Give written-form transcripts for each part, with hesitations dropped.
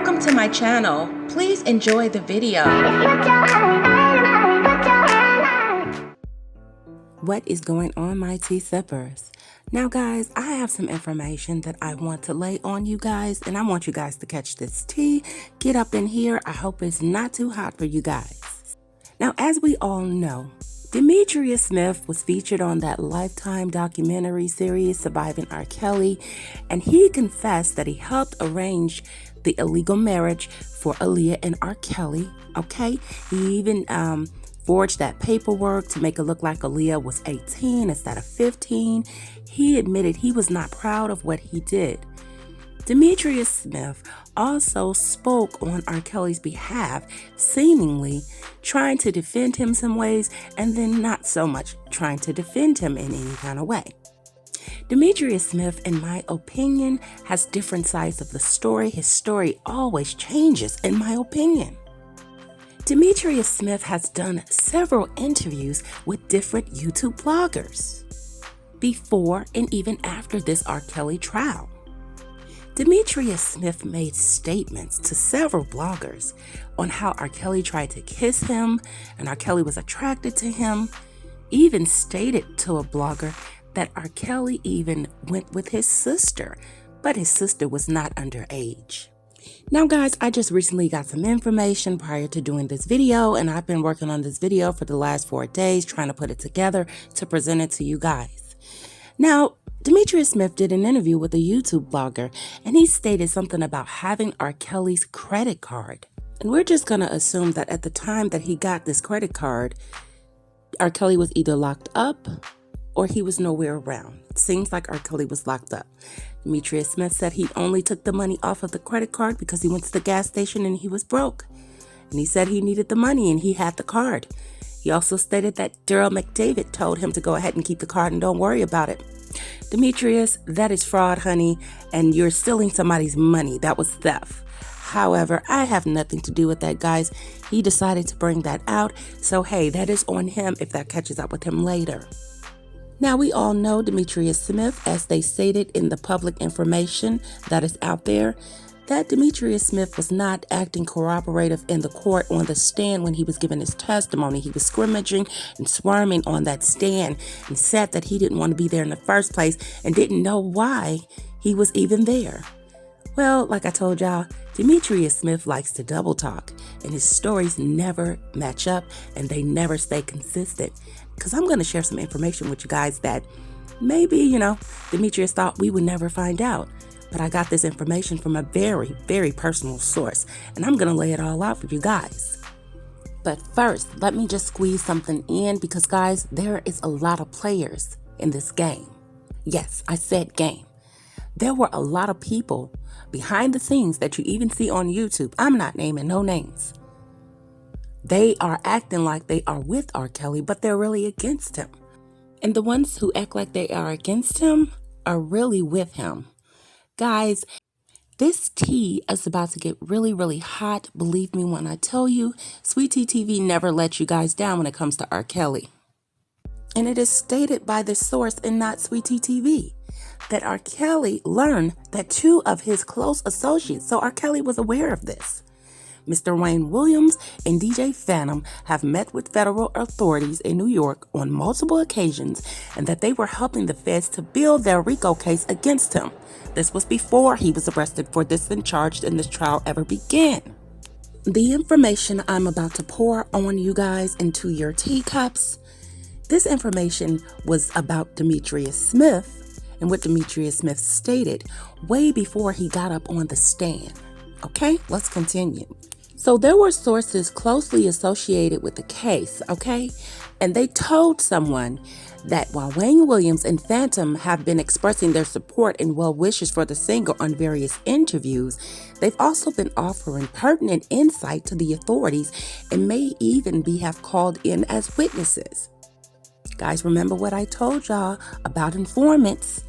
Welcome to my channel. Please enjoy the video. What is going on, my tea sippers? Now guys, I have some information that I want to lay on you guys, and I want you guys to catch this tea. Get up in here. I hope it's not too hot for you guys. Now, as we all know, Demetrius Smith was featured on that Lifetime documentary series, Surviving R.Kelly, and he confessed that he helped arrange the illegal marriage for Aaliyah and R.Kelly, okay? He even forged that paperwork to make it look like Aaliyah was 18 instead of 15. He admitted he was not proud of what he did. Demetrius Smith also spoke on R. Kelly's behalf, seemingly trying to defend him some ways and then not so much trying to defend him in any kind of way. Demetrius Smith, in my opinion, has different sides of the story. His story always changes, in my opinion. Demetrius Smith has done several interviews with different YouTube bloggers before and even after this R.Kelly trial. Demetrius Smith made statements to several bloggers on how R.Kelly tried to kiss him and R.Kelly was attracted to him. Even stated to a blogger that R.Kelly even went with his sister, but his sister was not underage. Now guys, I just recently got some information prior to doing this video, and I've been working on this video for the last 4 days, trying to put it together to present it to you guys. Now, Demetrius Smith did an interview with a YouTube blogger, and he stated something about having R. Kelly's credit card. And we're just going to assume that at the time that he got this credit card, R. Kelly was either locked up or he was nowhere around. It seems like R. Kelly was locked up. Demetrius Smith said he only took the money off of the credit card because he went to the gas station and he was broke. And he said he needed the money and he had the card. He also stated that Daryl McDavid told him to go ahead and keep the card and don't worry about it. Demetrius, that is fraud, honey, and you're stealing somebody's money. That was theft. However, I have nothing to do with that, guys. He decided to bring that out. So, hey, that is on him if that catches up with him later. Now, we all know Demetrius Smith, as they stated in the public information that is out there, that Demetrius Smith was not acting cooperative in the court on the stand when he was giving his testimony. He was scrimmaging and squirming on that stand and said that he didn't want to be there in the first place and didn't know why he was even there. Well, like I told y'all, Demetrius Smith likes to double talk, and his stories never match up and they never stay consistent. Because I'm going to share some information with you guys that maybe, Demetrius thought we would never find out. But I got this information from a very, very personal source, and I'm going to lay it all out for you guys. But first, let me just squeeze something in because, guys, there is a lot of players in this game. Yes, I said game. There were a lot of people behind the scenes that you even see on YouTube. I'm not naming no names. They are acting like they are with R. Kelly, but they're really against him. And the ones who act like they are against him are really with him. Guys, this tea is about to get really, really hot. Believe me when I tell you, Sweet Tea TV never lets you guys down when it comes to R. Kelly. And it is stated by the source and not Sweet Tea TV that R. Kelly learned that 2 of his close associates, so R. Kelly was aware of this, Mr. Wayne Williams and DJ Phantom, have met with federal authorities in New York on multiple occasions, and that they were helping the feds to build their RICO case against him. This was before he was arrested for this and charged and this trial ever began. The information I'm about to pour on you guys into your teacups, this information was about Demetrius Smith and what Demetrius Smith stated way before he got up on the stand. Okay, let's continue. So there were sources closely associated with the case, okay? And they told someone that while Wayne Williams and Phantom have been expressing their support and well wishes for the singer on various interviews, they've also been offering pertinent insight to the authorities and may even have called in as witnesses. Guys, remember what I told y'all about informants.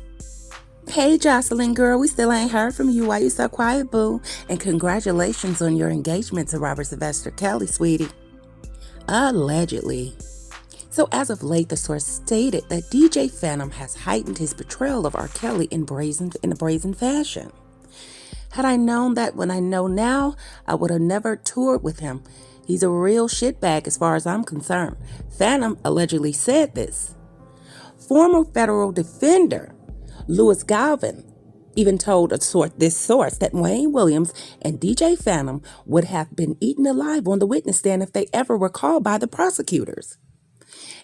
Hey Jocelyn girl, we still ain't heard from you. Why you so quiet, boo? And congratulations on your engagement to Robert Sylvester Kelly, sweetie. Allegedly. So as of late, the source stated that DJ Phantom has heightened his portrayal of R. Kelly in a brazen fashion. Had I known that when I know now, I would have never toured with him. He's a real shitbag as far as I'm concerned. Phantom allegedly said this. Former federal defender Louis Galvin even told this source that Wayne Williams and DJ Phantom would have been eaten alive on the witness stand if they ever were called by the prosecutors.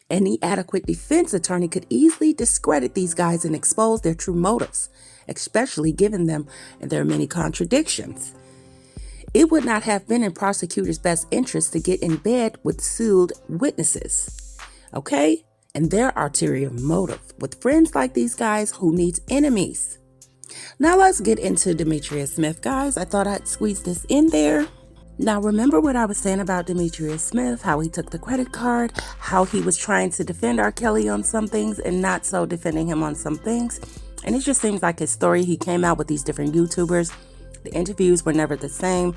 Any adequate defense attorney could easily discredit these guys and expose their true motives, especially given them and their many contradictions. It would not have been in prosecutors' best interest to get in bed with sued witnesses, okay? And their ulterior motive with friends like these guys who need enemies. Now let's get into Demetrius Smith, guys. I thought I'd squeeze this in there. Now remember what I was saying about Demetrius Smith, how he took the credit card, how he was trying to defend R.Kelly on some things and not so defending him on some things. And it just seems like his story, he came out with these different YouTubers. The interviews were never the same.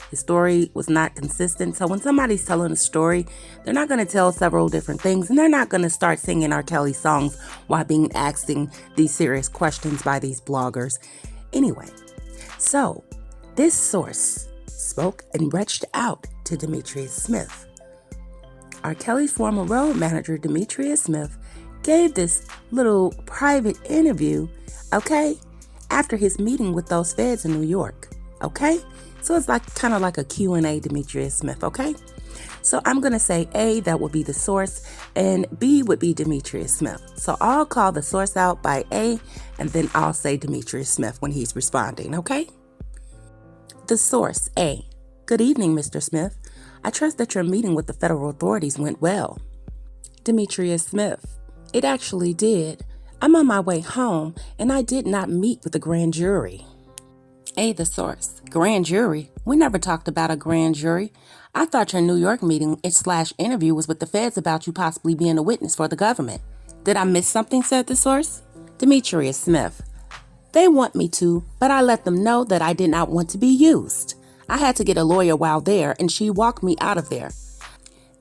His story was not consistent. So when somebody's telling a story, they're not going to tell several different things, and they're not going to start singing R. Kelly songs while being asking these serious questions by these bloggers. Anyway, so this source spoke and reached out to Demetrius Smith. R. Kelly's former road manager, Demetrius Smith, gave this little private interview, okay, after his meeting with those feds in New York, okay? So it's like kind of like a Q&A, Demetrius Smith, okay? So I'm going to say A, that would be the source, and B would be Demetrius Smith. So I'll call the source out by A, and then I'll say Demetrius Smith when he's responding, okay? The source, A. Good evening, Mr. Smith. I trust that your meeting with the federal authorities went well. Demetrius Smith. It actually did. I'm on my way home, and I did not meet with the grand jury. A, the source. Grand jury? We never talked about a grand jury. I thought your New York meeting / interview was with the feds about you possibly being a witness for the government. Did I miss something, said the source? Demetrius Smith. They want me to, but I let them know that I did not want to be used. I had to get a lawyer while there, and she walked me out of there.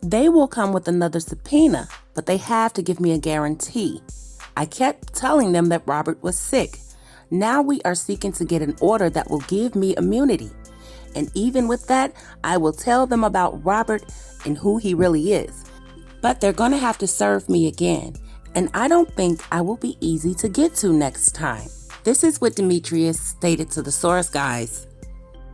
They will come with another subpoena, but they have to give me a guarantee. I kept telling them that Robert was sick. Now we are seeking to get an order that will give me immunity. And even with that, I will tell them about Robert and who he really is. But they're going to have to serve me again. And I don't think I will be easy to get to next time. This is what Demetrius stated to the source, guys.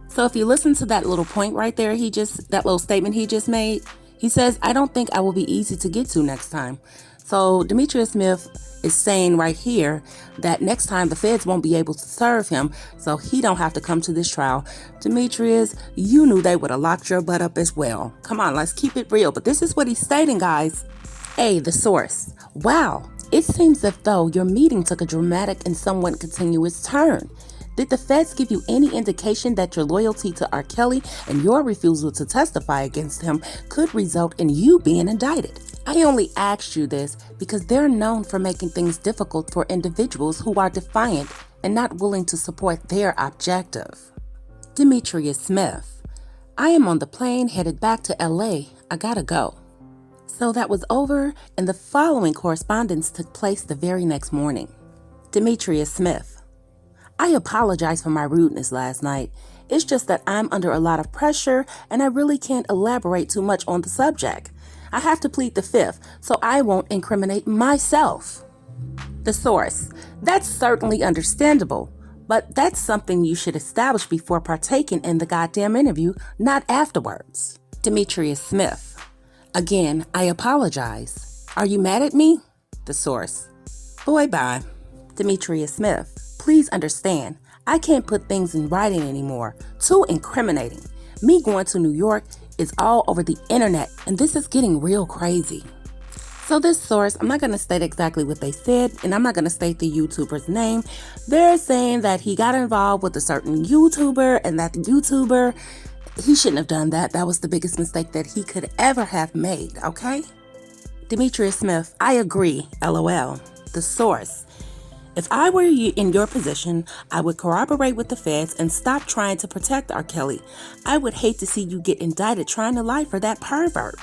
So if you listen to that little point right there, that little statement he just made, he says, I don't think I will be easy to get to next time. So Demetrius Smith is saying right here that next time the feds won't be able to serve him, so he don't have to come to this trial. Demetrius, you knew they would have locked your butt up as well. Come on, let's keep it real. But this is what he's stating, guys. A, the source. Wow, it seems as though your meeting took a dramatic and somewhat continuous turn. Did the feds give you any indication that your loyalty to R. Kelly and your refusal to testify against him could result in you being indicted? I only asked you this because they're known for making things difficult for individuals who are defiant and not willing to support their objective. Demetrius Smith. I am on the plane headed back to LA. I gotta go. So that was over, and the following correspondence took place the very next morning. Demetrius Smith. I apologize for my rudeness last night. It's just that I'm under a lot of pressure and I really can't elaborate too much on the subject. I have to plead the fifth, so I won't incriminate myself. The source. That's certainly understandable, but that's something you should establish before partaking in the goddamn interview, not afterwards. Demetrius Smith. Again, I apologize. Are you mad at me? The source. Boy, bye. Demetrius Smith. Please understand, I can't put things in writing anymore. Too incriminating. Me going to New York is all over the internet, and this is getting real crazy. So this source, I'm not going to state exactly what they said, and I'm not going to state the YouTuber's name. They're saying that he got involved with a certain YouTuber, and that the YouTuber, he shouldn't have done that. That was the biggest mistake that he could ever have made, okay? Demetrius Smith, I agree, LOL. The source. If I were in your position, I would corroborate with the feds and stop trying to protect R. Kelly. I would hate to see you get indicted trying to lie for that pervert.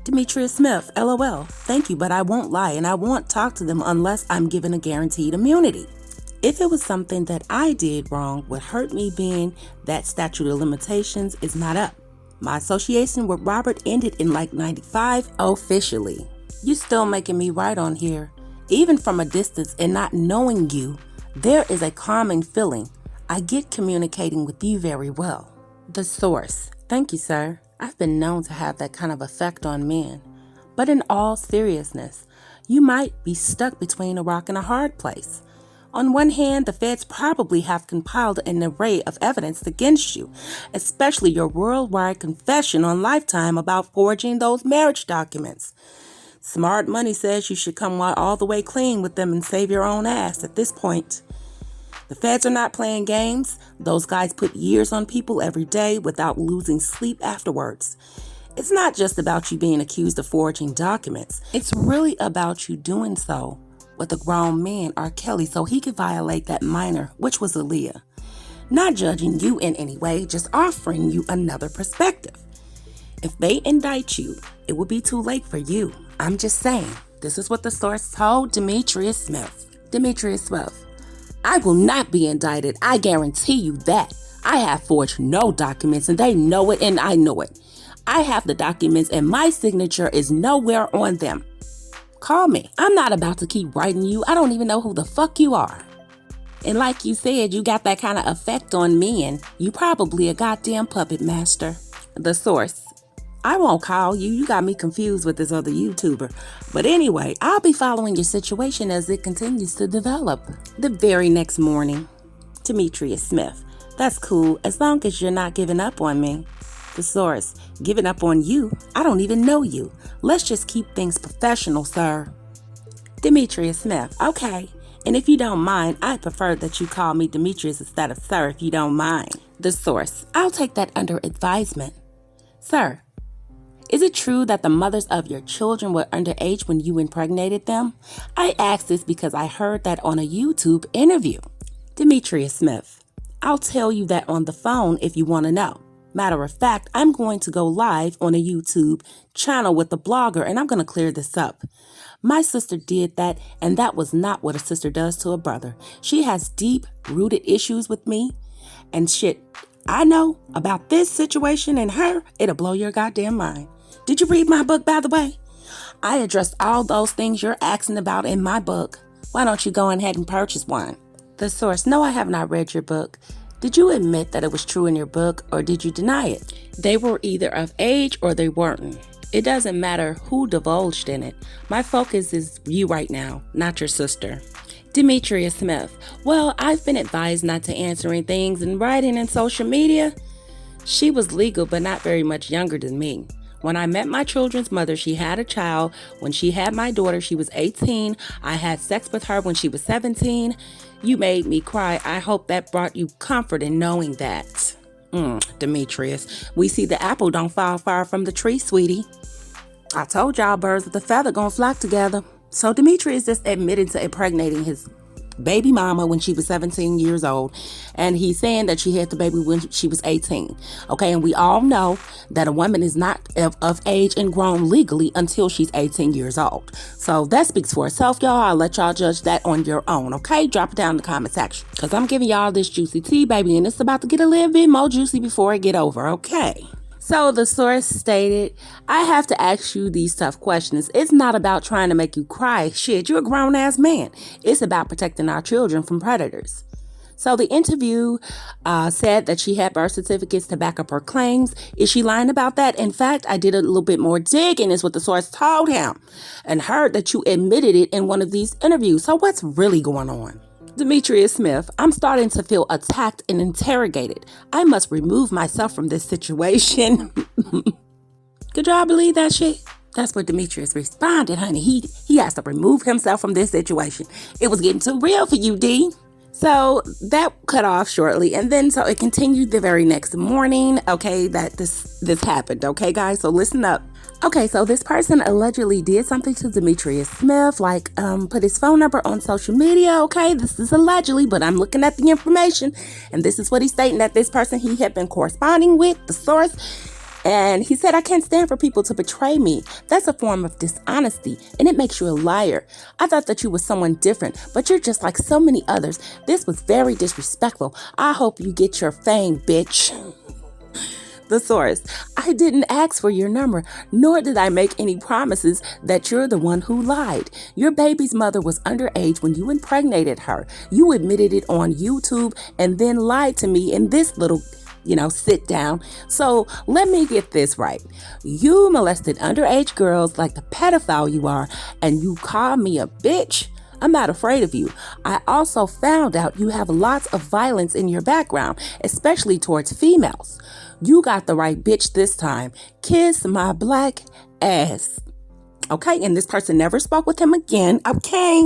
Demetrius Smith, LOL. Thank you, but I won't lie and I won't talk to them unless I'm given a guaranteed immunity. If it was something that I did wrong, what hurt me being that statute of limitations is not up. My association with Robert ended in like 95 officially. You still making me right on here. Even from a distance and not knowing you, there is a calming feeling. I get communicating with you very well. The source. Thank you, sir. I've been known to have that kind of effect on men. But in all seriousness, you might be stuck between a rock and a hard place. On one hand, the feds probably have compiled an array of evidence against you, especially your worldwide confession on Lifetime about forging those marriage documents. Smart money says you should come all the way clean with them and save your own ass at this point. The feds are not playing games. Those guys put years on people every day without losing sleep afterwards. It's not just about you being accused of forging documents. It's really about you doing so with a grown man, R.Kelly, so he could violate that minor, which was Aaliyah. Not judging you in any way, just offering you another perspective. If they indict you, it will be too late for you. I'm just saying, this is what the source told Demetrius Smith. Demetrius Smith, I will not be indicted. I guarantee you that. I have forged no documents and they know it and I know it. I have the documents and my signature is nowhere on them. Call me. I'm not about to keep writing you. I don't even know who the fuck you are. And like you said, you got that kind of effect on men. You probably a goddamn puppet master. The source. I won't call you. You got me confused with this other YouTuber. But anyway, I'll be following your situation as it continues to develop. The very next morning, Demetrius Smith. That's cool as long as you're not giving up on me. The source. Giving up on you? I don't even know you. Let's just keep things professional, sir. Demetrius Smith. Okay. And if you don't mind, I prefer that you call me Demetrius instead of sir if you don't mind. The source. I'll take that under advisement. Sir, is it true that the mothers of your children were underage when you impregnated them? I ask this because I heard that on a YouTube interview. Demetrius Smith. I'll tell you that on the phone if you want to know. Matter of fact, I'm going to go live on a YouTube channel with a blogger and I'm going to clear this up. My sister did that and that was not what a sister does to a brother. She has deep-rooted issues with me and shit. I know about this situation and her, it'll blow your goddamn mind. Did you read my book, by the way? I addressed all those things you're asking about in my book. Why don't you go ahead and purchase one? The source. No, I have not read your book. Did you admit that it was true in your book or did you deny it? They were either of age or they weren't. It doesn't matter who divulged in it. My focus is you right now, not your sister. Demetrius Smith. Well, I've been advised not to answering things in writing and social media. She was legal but not very much younger than me. When I met my children's mother, she had a child. When she had my daughter, she was 18. I had sex with her when she was 17. You made me cry. I hope that brought you comfort in knowing that. Demetrius, we see the apple don't fall far from the tree, sweetie. I told y'all birds with a feather gonna flock together. So Demetrius just admitted to impregnating his baby mama when she was 17 years old. And he's saying that she had the baby when she was 18. Okay, and we all know that a woman is not of age and grown legally until she's 18 years old. So that speaks for itself, y'all. I'll let y'all judge that on your own, okay? Drop it down in the comment section. Because I'm giving y'all this juicy tea, baby, and it's about to get a little bit more juicy before it get over, okay? So the source stated, I have to ask you these tough questions. It's not about trying to make you cry. Shit, you're a grown-ass man. It's about protecting our children from predators. So the interview said that she had birth certificates to back up her claims. Is she lying about that? In fact, I did a little bit more digging, is what the source told him, and heard that you admitted it in one of these interviews. So what's really going on? Demetrius Smith, I'm starting to feel attacked and interrogated. I must remove myself from this situation. Could y'all believe that shit? That's what Demetrius responded, honey. He has to remove himself from this situation. It was getting too real for you, D. So that cut off shortly. And then so it continued the very next morning. Okay, that this happened. Okay, guys, so listen up. Okay, so this person allegedly did something to Demetrius Smith, like put his phone number on social media. Okay, this is allegedly, but I'm looking at the information, and this is what he's stating, that this person he had been corresponding with, the source, And he said, I can't stand for people to betray me. That's a form of dishonesty, and it makes you a liar. I thought that you were someone different, but you're just like so many others. This was very disrespectful. I hope you get your fame, bitch. The source: I didn't ask for your number, nor did I make any promises that you're the one who lied. Your baby's mother was underage when you impregnated her. You admitted it on YouTube and then lied to me in this little sit down. So let me get this right. You molested underage girls like the pedophile you are, and you call me a bitch? I'm not afraid of you. I also found out you have lots of violence in your background, especially towards females. You got the right bitch this time. Kiss my black ass. Okay, and this person never spoke with him again. Okay.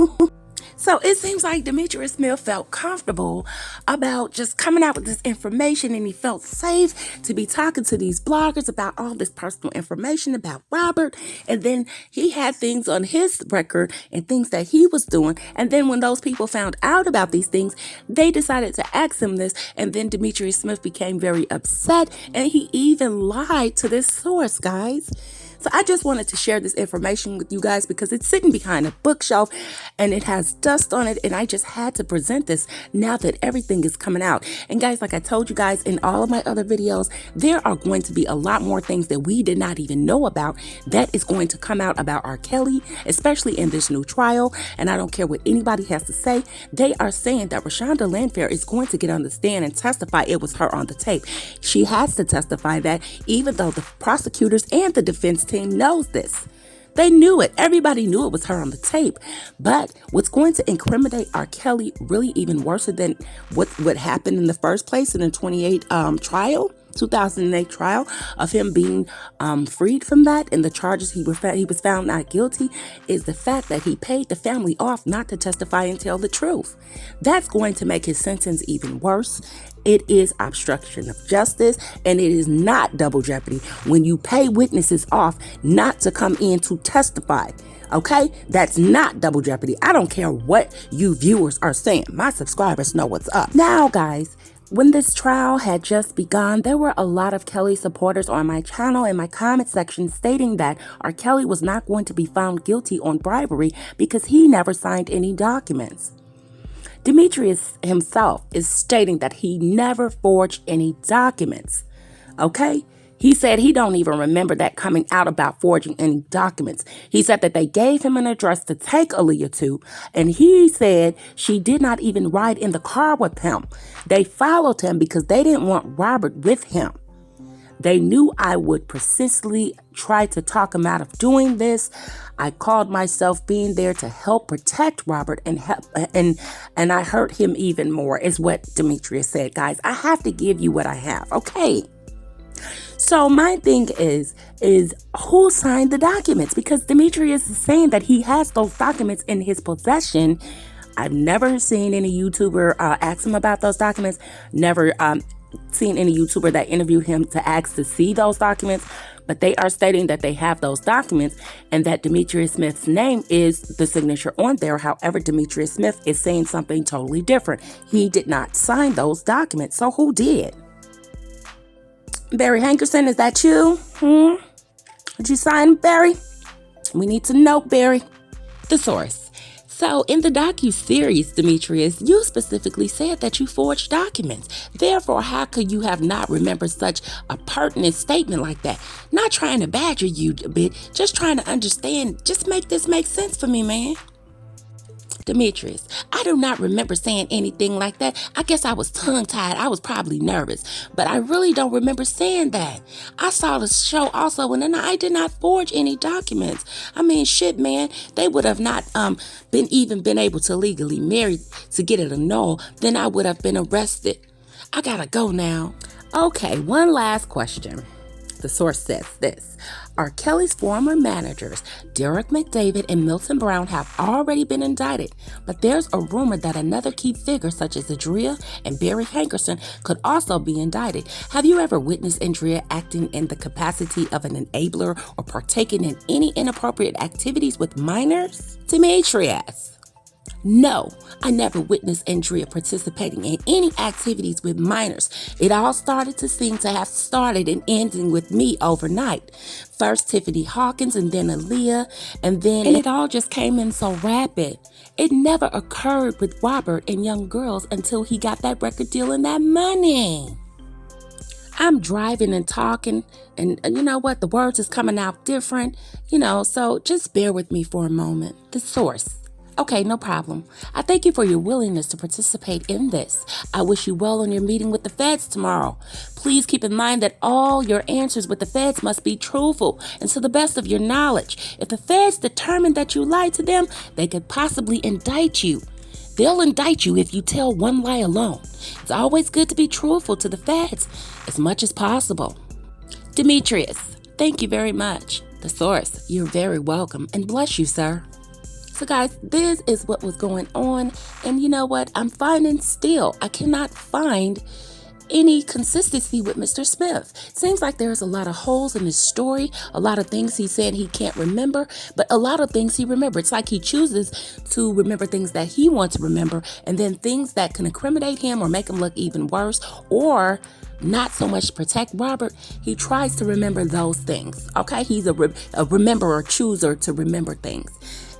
So it seems like Demetrius Smith felt comfortable about just coming out with this information, and he felt safe to be talking to these bloggers about all this personal information about Robert. And then he had things on his record and things that he was doing. And then when those people found out about these things, they decided to ask him this. And then Demetrius Smith became very upset, and he even lied to this source, guys. So I just wanted to share this information with you guys because it's sitting behind a bookshelf and it has dust on it, and I just had to present this now that everything is coming out. And guys, like I told you guys in all of my other videos, there are going to be a lot more things that we did not even know about that is going to come out about R. Kelly, especially in this new trial. And I don't care what anybody has to say. They are saying that Rashonda Landfair is going to get on the stand and testify it was her on the tape. She has to testify that, even though the prosecutors and the defense team knows this. They knew it. Everybody knew it was her on the tape. But what's going to incriminate R. Kelly really even worse than what happened in the first place in the 2008 trial of him being freed from that and the charges he was found not guilty is the fact that he paid the family off not to testify and tell the truth. That's going to make his sentence even worse. It is obstruction of justice, and it is not double jeopardy when you pay witnesses off not to come in to testify. Okay, that's not double jeopardy. I don't care what you viewers are saying. My subscribers know what's up. Now, guys, when this trial had just begun, there were a lot of Kelly supporters on my channel in my comment section stating that R. Kelly was not going to be found guilty on bribery because he never signed any documents. Demetrius himself is stating that he never forged any documents. Okay? He said he don't even remember that coming out about forging any documents. He said that they gave him an address to take Aaliyah to, and he said she did not even ride in the car with him. They followed him because they didn't want Robert with him. They knew I would persistently try to talk him out of doing this. I called myself being there to help protect Robert and I hurt him even more, is what Demetrius said. Guys, I have to give you what I have, okay? So my thing is who signed the documents? Because Demetrius is saying that he has those documents in his possession. I've never seen any YouTuber ask him about those documents. Never seen any YouTuber that interviewed him to ask to see those documents, but they are stating that they have those documents and that Demetrius Smith's name is the signature on there. However, Demetrius Smith is saying something totally different. He did not sign those documents. So who did? Barry Hankerson, is that you? Did you sign, Barry? We need to know, Barry. The source. So in the docu-series, Demetrius, you specifically said that you forged documents. Therefore, how could you have not remembered such a pertinent statement like that? Not trying to badger you a bit, just trying to understand. Just make this make sense for me, man. Demetrius, I do not remember saying anything like that. I guess I was tongue-tied. I was probably nervous, but I really don't remember saying that. I saw the show also, and then I did not forge any documents. I mean, shit, man, they would have not been able to legally marry to get it annulled. Then I would have been arrested. I gotta go now. Okay, one last question. The source says this: R. Kelly's former managers, Derek McDavid and Milton Brown, have already been indicted, but there's a rumor that another key figure such as Andrea and Barry Hankerson could also be indicted. Have you ever witnessed Andrea acting in the capacity of an enabler or partaking in any inappropriate activities with minors? Demetrius. No, I never witnessed Andrea participating in any activities with minors. It all started to seem to have started and ending with me overnight. First Tiffany Hawkins and then Aaliyah, and it all just came in so rapid. It never occurred with Robert and young girls until he got that record deal and that money. I'm driving and talking, and you know what? The words is coming out different, so just bear with me for a moment. The source. Okay, no problem. I thank you for your willingness to participate in this. I wish you well on your meeting with the feds tomorrow. Please keep in mind that all your answers with the feds must be truthful and to the best of your knowledge. If the feds determine that you lied to them, they could possibly indict you. They'll indict you if you tell one lie alone. It's always good to be truthful to the feds as much as possible. Demetrius, thank you very much. The source, you're very welcome, and bless you, sir. So guys, this is what was going on, and you know what? I cannot find any consistency with Mr. Smith. It seems like there's a lot of holes in his story, a lot of things he said he can't remember, but a lot of things he remembers. It's like he chooses to remember things that he wants to remember, and then things that can incriminate him or make him look even worse, or not so much protect Robert, he tries to remember those things. Okay, he's a rememberer, chooser to remember things.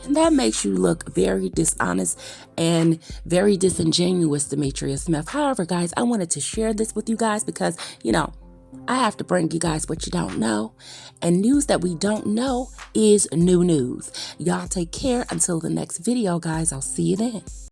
And that makes you look very dishonest and very disingenuous, Demetrius Smith. However, guys, I wanted to share this with you guys because, I have to bring you guys what you don't know. And news that we don't know is new news. Y'all take care until the next video, guys. I'll see you then.